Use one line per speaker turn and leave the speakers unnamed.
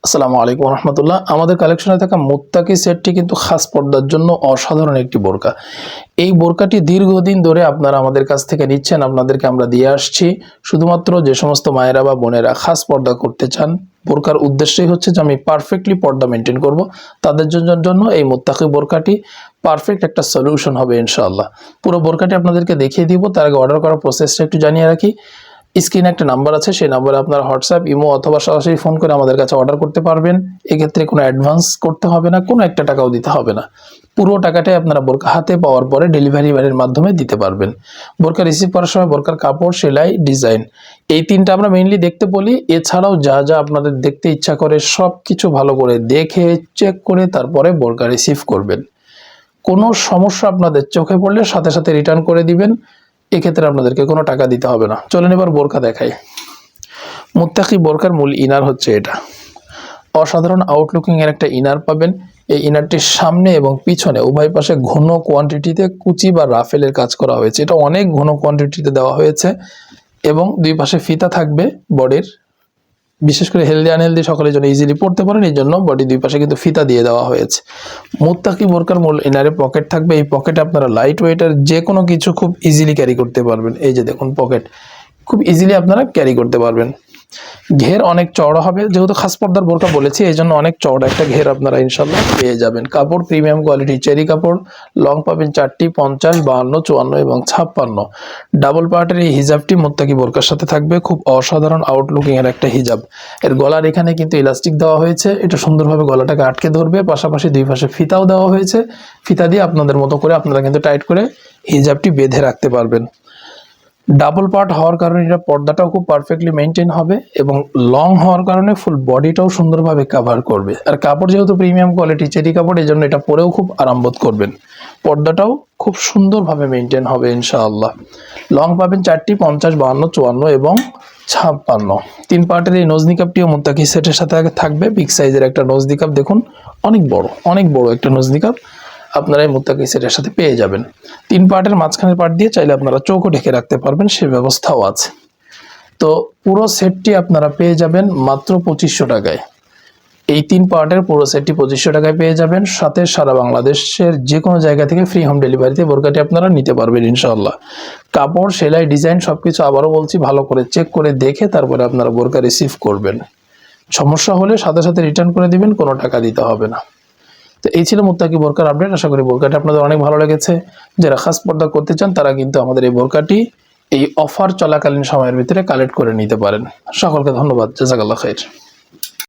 আসসালামু আলাইকুম রহমতুল্লাহ। আমাদের কালেকশনে থাকা মুত্তাকি সেটটি কিন্তু খাস পর্দার জন্য অসাধারণ একটি বোরকা। এই বোরকাটি দীর্ঘদিন ধরে আপনারা আমাদের কাছ থেকে নিচ্ছেন, আপনাদেরকে আমরা দিয়ে আসছি। শুধুমাত্র যে সমস্ত মায়েরা বা বোনেরা খাস পর্দা করতে চান, বোরকার উদ্দেশ্যই হচ্ছে যে আমি পারফেক্টলি পর্দা মেনটেন করব, তাদের জন্য এই মুত্তাকি বোরকাটি পারফেক্ট একটা সলিউশন হবে ইনশাআল্লাহ। পুরো বোরকাটি আপনাদেরকে দেখিয়ে দিব। তার আগে অর্ডার করার প্রসেসটা একটু জানিয়ে রাখি। স্ক্রিনে একটা নাম্বার আছে, সেই নাম্বারে আপনার হোয়াটসঅ্যাপ, ইমো অথবা সরাসরি ফোন করে আমাদের কাছে অর্ডার করতে পারবেন। এক্ষেত্রে কোনো অ্যাডভান্স করতে হবে না, কোনো একটা টাকাও দিতে হবে না। পুরো টাকাটাই আপনারা বোরকা হাতে পাওয়ার পরে ডেলিভারি ম্যানের মাধ্যমে দিতে পারবেন। বোরকা রিসিভ করার সময় বোরকার কাপড়, সেলাই, ডিজাইন, এই তিনটা আমরা মেইনলি দেখতে বলি। এছাড়াও যা যা আপনাদের দেখতে ইচ্ছা করে সব কিছু ভালো করে দেখে চেক করে তারপরে বোরকা রিসিভ করবেন। কোনো সমস্যা আপনাদের চোখে পড়লে সাথে সাথে রিটার্ন করে দিবেন। এক্ষেত্রে আপনাদেরকে কোনো টাকা দিতে হবে না। চলেন এবার বোরকা দেখাই। মুত্তাকি বোরকার মূল ইনার হচ্ছে এটা। অসাধারণ আউটলুকিং এর একটা ইনার পাবেন। এই ইনারটির সামনে এবং পিছনে উভয় পাশে ঘন কোয়ান্টিটিতে কুচি বা রাফেলের কাজ করা হয়েছে। এটা অনেক ঘন কোয়ান্টিটিতে দেওয়া হয়েছে এবং দুই পাশে ফিতা থাকবে বডির। বিশেষ করে হেলদি আনহেলদি সকলের জন্য ইজিলি পড়তে পারেন, এই জন্য বডি দুই পাশে কিন্তু ফিতা দিয়ে দেওয়া হয়েছে। মুত্তাকি বোরকার মূল ইনারে পকেট থাকবে। এই পকেটে আপনারা লাইট ওয়েটের যে কোনো কিছু খুব ইজিলি ক্যারি করতে পারবেন। এই যে দেখুন পকেট, খুব ইজিলি আপনারা ক্যারি করতে পারবেন। ঘের অনেক চওড়া হবে, যেহেতু খাস পর্দার বোরকা বলেছি এই জন্য অনেক চওড়া একটা ঘের আপনারা ইনশাল্লাহ পেয়ে যাবেন। কাপড় প্রিমিয়াম কোয়ালিটি চেরি কাপড়। লং পাবেন 4টি, 50, 52, 54 এবং 56। ডাবল পার্টের এই হিজাবটি মুত্তাকি বোরকার সাথে থাকবে। খুব অসাধারণ আউটলুকিং এর একটা হিজাব। এর গলার এখানে কিন্তু ইলাস্টিক দেওয়া হয়েছে, এটা সুন্দরভাবে গলাটাকে আটকে ধরবে। পাশাপাশি দুই পাশে ফিতাও দেওয়া হয়েছে। ফিতা দিয়ে আপনাদের মতো করে আপনারা কিন্তু টাইট করে হিজাবটি বেঁধে রাখতে পারবেন। ডাবল পার্ট হওয়ার কারণে এটা পর্দাটাও খুব পারফেক্টলি মেনটেন হবে এবং লং হওয়ার কারণে ফুল বডিটাও সুন্দরভাবে কভার করবে। আর কাপড় যেহেতু প্রিমিয়াম কোয়ালিটি চেরি কাপড়, এই জন্য এটা পরেও খুব আরামবোধ করবেন। পর্দাটাও খুব সুন্দরভাবে মেনটেন হবে ইনশাআল্লাহ। লং পাবেন 4টি, 50, 52, 54 এবং 56। 3 পার্টের এই নোজ নিকাপটিও মুত্তাকি সেটের সাথে থাকবে। বিগ সাইজের একটা নোজ নিকাপ, দেখুন অনেক বড় একটা নোজ নিকাপ আপনারা এই মুত্তাকি সেটের সাথে পেয়ে যাবেন। 3 পার্টের মাঝখানের পার্ট দিয়ে চাইলে আপনারা চৌকো ঢেকে রাখতে পারবেন, সে ব্যবস্থাও আছে। তো পুরো সেটটি আপনারা পেয়ে যাবেন মাত্র 2500 টাকায়। এই 3 পার্টের পুরো সেটটি 2500 টাকায় পেয়ে যাবেন। সাথে সারা বাংলাদেশের যে কোনো জায়গা থেকে ফ্রি হোম ডেলিভারিতে বোরকাটি আপনারা নিতে পারবেন ইনশাআল্লাহ। কাপড়, সেলাই, ডিজাইন সবকিছু আবারও বলছি ভালো করে চেক করে দেখে তারপরে আপনারা বোরকা রিসিভ করবেন। সমস্যা হলে সাথে সাথে রিটার্ন করে দিবেন, কোনো টাকা দিতে হবে না। তো এই ছিল মুত্তাকি বোরকার আপডেট। আশা করি বোরকাটি আপনাদের অনেক ভালো লেগেছে। যারা খাস পর্দা করতে চান তারা কিন্তু আমাদের এই বোরকাটি এই অফার চলাকালীন সময়ের ভিতরে কালেক্ট করে নিতে পারেন। সকলকে ধন্যবাদ। জাযাকাল্লাহ খাইর।